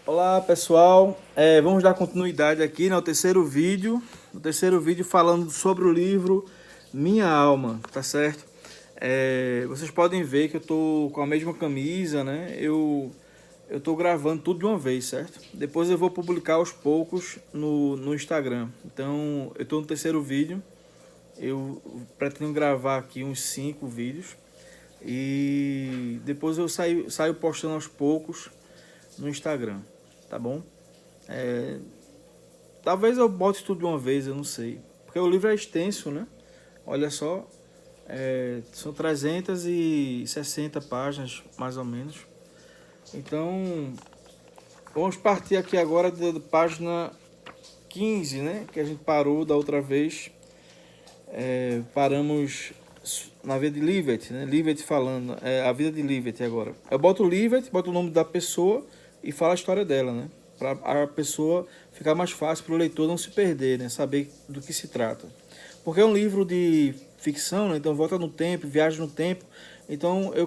Olá pessoal, vamos dar continuidade aqui no terceiro vídeo. No terceiro vídeo falando sobre o livro Minha Alma, tá certo? Vocês podem ver que eu tô com a mesma camisa, né? Eu tô gravando tudo de uma vez, certo? Depois eu vou publicar aos poucos no Instagram. Então eu tô no terceiro vídeo, eu pretendo gravar aqui uns 5 vídeos e depois eu saio postando aos poucos no Instagram, tá bom? É, Talvez eu bote tudo de uma vez, eu não sei. Porque o livro é extenso, né? Olha só, são 360 páginas, mais ou menos. Então, vamos partir aqui agora da página 15, né? Que a gente parou da outra vez. Paramos na vida de Livet, né? Livet falando, a vida de Livet agora. Eu boto Livet, boto o nome da pessoa e falo a história dela, né? Para a pessoa ficar mais fácil para o leitor não se perder, né? Saber do que se trata. Porque é um livro de ficção, né? Então volta no tempo, viaja no tempo. Então eu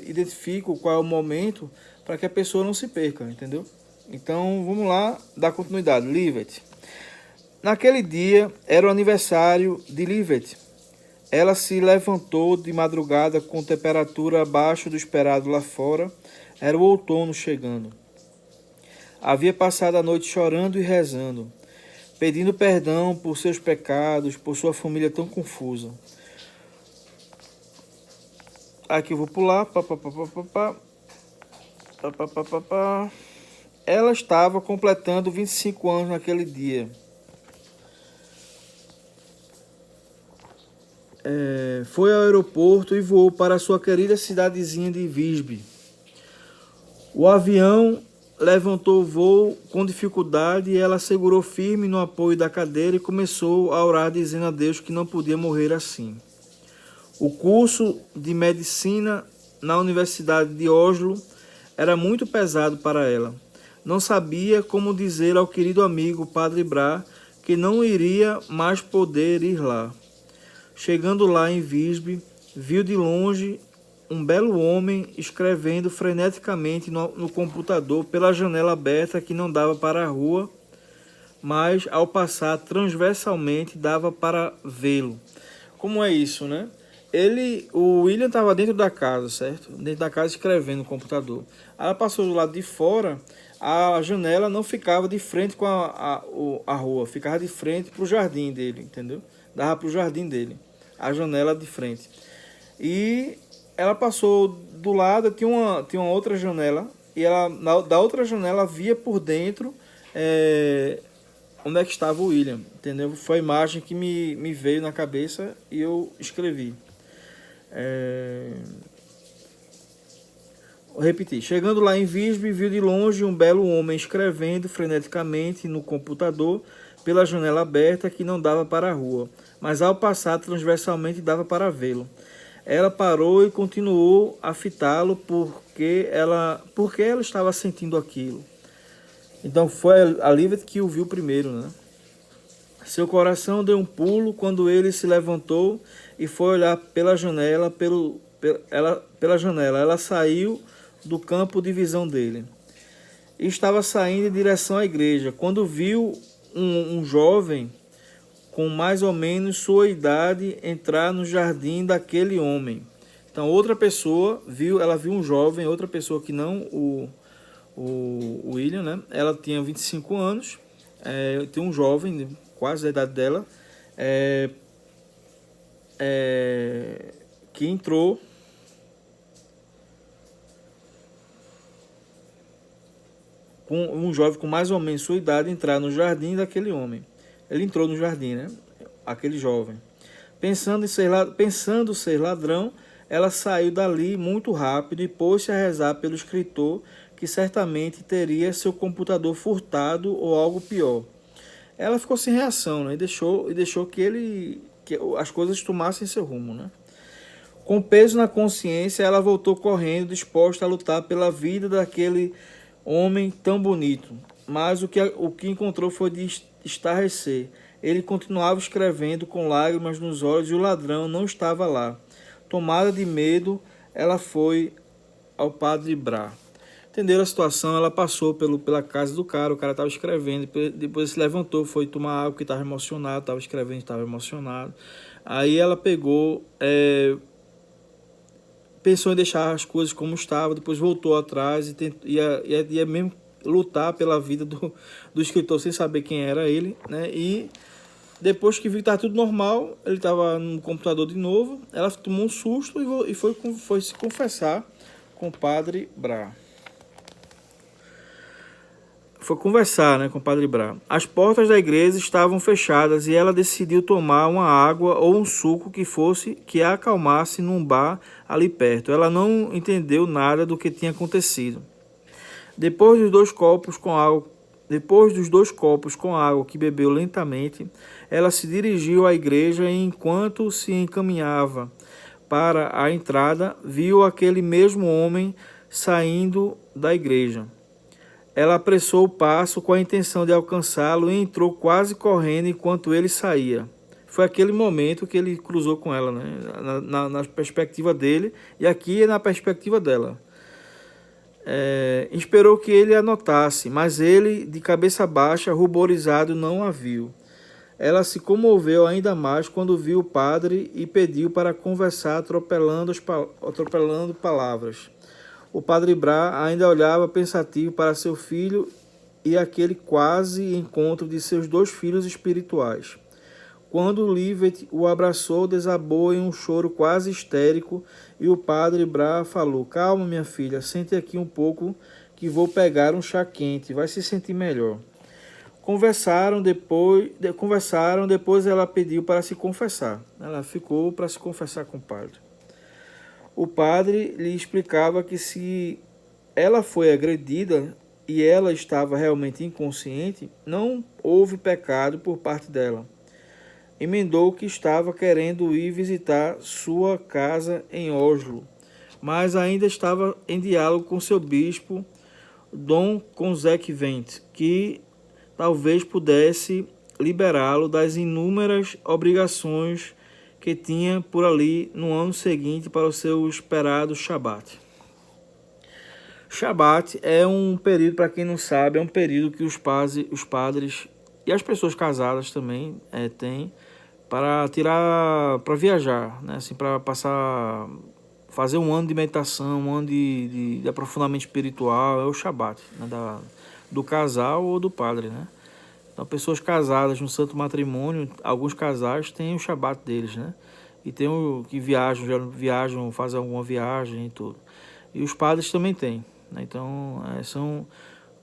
identifico qual é o momento para que a pessoa não se perca, entendeu? Então vamos lá, dar continuidade. Livet. Naquele dia era o aniversário de Livet. Ela se levantou de madrugada com temperatura abaixo do esperado lá fora. Era o outono chegando. Havia passado a noite chorando e rezando, pedindo perdão por seus pecados, por sua família tão confusa. Aqui eu vou pular. Ela estava completando 25 anos naquele dia. Foi ao aeroporto e voou para sua querida cidadezinha de Visby. O avião levantou o voo com dificuldade e ela segurou firme no apoio da cadeira e começou a orar dizendo a Deus que não podia morrer assim. O curso de medicina na Universidade de Oslo era muito pesado para ela. Não sabia como dizer ao querido amigo Padre Bra que não iria mais poder ir lá. Chegando lá em Visby, viu de longe um belo homem escrevendo freneticamente no computador pela janela aberta que não dava para a rua, mas ao passar transversalmente dava para vê-lo. Como é isso, né? O William estava dentro da casa, certo? Dentro da casa escrevendo no computador. Ela passou do lado de fora, a janela não ficava de frente com a rua, ficava de frente para o jardim dele, entendeu? Dava para o jardim dele, a janela de frente. E ela passou do lado, tinha uma outra janela, e ela da outra janela via por dentro onde é que estava o William, entendeu? Foi a imagem que me veio na cabeça e eu escrevi. Vou repetir. Chegando lá em Visby, viu de longe um belo homem escrevendo freneticamente no computador pela janela aberta que não dava para a rua, mas ao passar transversalmente dava para vê-lo. Ela parou e continuou a fitá-lo porque ela estava sentindo aquilo. Então foi a Livet que o viu primeiro, né? Seu coração deu um pulo quando ele se levantou e foi olhar pela janela. Pela janela, ela saiu do campo de visão dele. E estava saindo em direção à igreja, quando viu um jovem com mais ou menos sua idade entrar no jardim daquele homem. Então outra pessoa ela viu um jovem, outra pessoa que não o William, né? Ela tinha 25 anos, tem um jovem, quase a idade dela, que entrou com um jovem com mais ou menos sua idade entrar no jardim daquele homem. Ele entrou no jardim, né? Aquele jovem. Pensando ser ladrão, ela saiu dali muito rápido e pôs-se a rezar pelo escritor, que certamente teria seu computador furtado ou algo pior. Ela ficou sem reação, né? E deixou que as coisas tomassem seu rumo, né? Com peso na consciência, ela voltou correndo, disposta a lutar pela vida daquele homem tão bonito. Mas o que encontrou foi de estarrecer. Ele continuava escrevendo com lágrimas nos olhos e o ladrão não estava lá. Tomada de medo, ela foi ao Padre Bra. Entenderam a situação, ela passou pela casa do cara, o cara estava escrevendo, depois se levantou, foi tomar água, porque estava emocionado, estava escrevendo, estava emocionado. Aí ela pegou, pensou em deixar as coisas como estavam, depois voltou atrás e ia mesmo lutar pela vida do escritor sem saber quem era ele, né? E depois que viu que estava tudo normal, ele estava no computador de novo, ela tomou um susto e foi se confessar com o padre Bra. Foi conversar, né, com o padre Bra. As portas da igreja estavam fechadas e ela decidiu tomar uma água ou um suco que a acalmasse num bar ali perto. Ela não entendeu nada do que tinha acontecido. Depois dos dois copos com água que bebeu lentamente, ela se dirigiu à igreja e enquanto se encaminhava para a entrada, viu aquele mesmo homem saindo da igreja. Ela apressou o passo com a intenção de alcançá-lo e entrou quase correndo enquanto ele saía. Foi aquele momento que ele cruzou com ela, né? Na perspectiva dele, e aqui é na perspectiva dela. Esperou que ele a notasse, mas ele, de cabeça baixa, ruborizado, não a viu. Ela se comoveu ainda mais quando viu o padre e pediu para conversar, atropelando palavras. O padre Bra ainda olhava pensativo para seu filho e aquele quase encontro de seus dois filhos espirituais. Quando Livet o abraçou, desabou em um choro quase histérico e o padre Bra falou: "Calma, minha filha, sente aqui um pouco que vou pegar um chá quente, vai se sentir melhor." Conversaram, depois ela pediu para se confessar. Ela ficou para se confessar com o padre. O padre lhe explicava que se ela foi agredida e ela estava realmente inconsciente, não houve pecado por parte dela. Emendou que estava querendo ir visitar sua casa em Oslo, mas ainda estava em diálogo com seu bispo, Dom Consequente, que talvez pudesse liberá-lo das inúmeras obrigações que tinha por ali no ano seguinte para o seu esperado Shabat. Shabat é um período, para quem não sabe, é um período que os padres e as pessoas casadas também têm para viajar, né? Assim, para fazer um ano de meditação, um ano de aprofundamento espiritual, é o Shabat, né? Do casal ou do padre, né? Então, pessoas casadas no santo matrimônio, alguns casais têm o Shabat deles, né? E tem o que viajam, fazem alguma viagem e tudo. E os padres também têm, né? Então, são,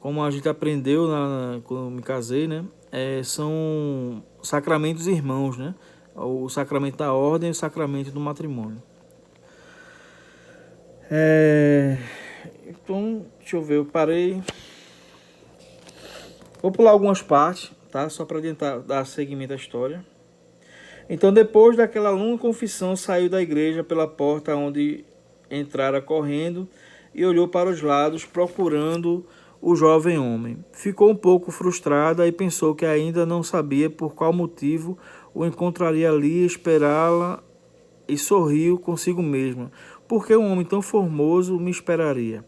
como a gente aprendeu quando eu me casei, né? São sacramentos irmãos, né? O sacramento da ordem e o sacramento do matrimônio. Então, deixa eu ver, eu parei. Vou pular algumas partes, tá? Só para dar seguimento à história. Então, depois daquela longa confissão, saiu da igreja pela porta onde entrara correndo e olhou para os lados, procurando o jovem homem. Ficou um pouco frustrada e pensou que ainda não sabia por qual motivo o encontraria ali, esperá-la, e sorriu consigo mesma. Por que um homem tão formoso me esperaria?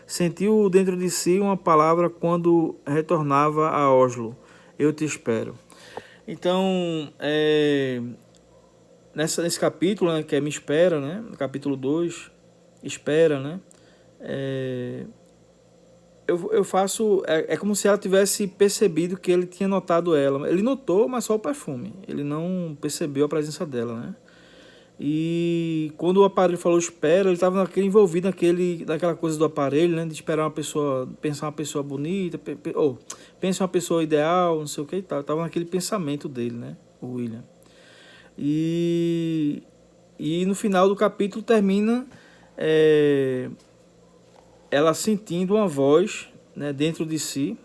Sentiu dentro de si uma palavra quando retornava a Oslo: "Eu te espero." Então, nesse capítulo, né, que é Me Espera, né, no capítulo 2, Espera, né, eu faço... É como se ela tivesse percebido que ele tinha notado ela. Ele notou, mas só o perfume. Ele não percebeu a presença dela, né? E quando o aparelho falou espera, ele estava envolvido naquela coisa do aparelho, né? De esperar uma pessoa, pensar uma pessoa bonita, pensar uma pessoa ideal, não sei o que e tal. Estava naquele pensamento dele, né? O William. E no final do capítulo termina ela sentindo uma voz, né, dentro de si,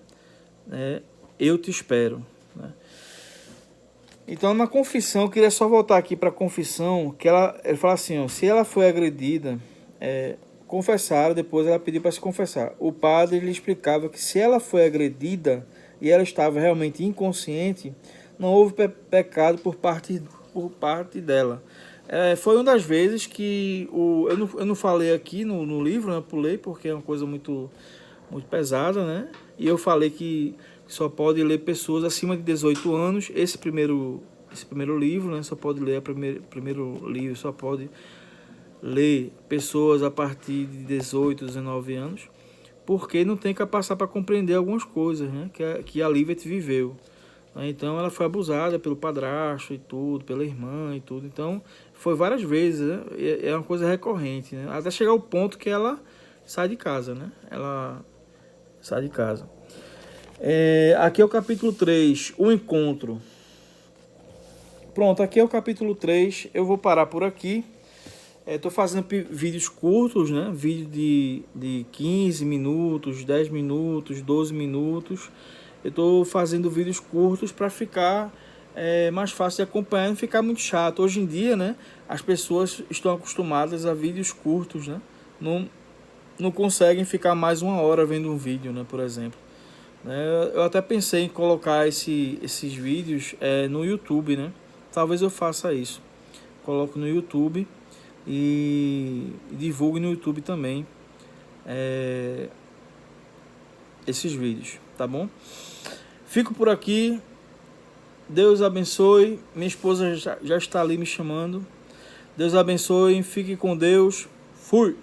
né? Eu te espero, né? Então, na confissão, eu queria só voltar aqui para a confissão, que ele fala assim, ó, se ela foi agredida, confessaram, depois ela pediu para se confessar. O padre lhe explicava que se ela foi agredida e ela estava realmente inconsciente, não houve pecado por parte dela. Foi uma das vezes que eu não falei aqui no livro, né? Eu pulei porque é uma coisa muito, muito pesada, né? E eu falei que só pode ler pessoas acima de 18 anos. Esse primeiro livro, né? Só pode ler primeiro livro, só pode ler pessoas a partir de 18, 19 anos, porque não tem que passar para compreender algumas coisas, né? Que a Livet viveu. Então ela foi abusada pelo padrasto e tudo, pela irmã e tudo. Então foi várias vezes, né? É uma coisa recorrente, né? Até chegar ao ponto que ela sai de casa, né? Ela sai de casa. Aqui é o capítulo 3, o encontro. Pronto, aqui é o capítulo 3. Eu vou parar por aqui. Estou fazendo vídeos curtos, né? Vídeo de 15 minutos, 10 minutos, 12 minutos. Eu estou fazendo vídeos curtos para ficar mais fácil de acompanhar e não ficar muito chato. Hoje em dia, né, as pessoas estão acostumadas a vídeos curtos, né? Não conseguem ficar mais uma hora vendo um vídeo, né, por exemplo. Eu até pensei em colocar esses vídeos no YouTube, né? Talvez eu faça isso. Coloco no YouTube e divulgue no YouTube também esses vídeos, tá bom? Fico por aqui. Deus abençoe. Minha esposa já está ali me chamando. Deus abençoe. Fique com Deus. Fui!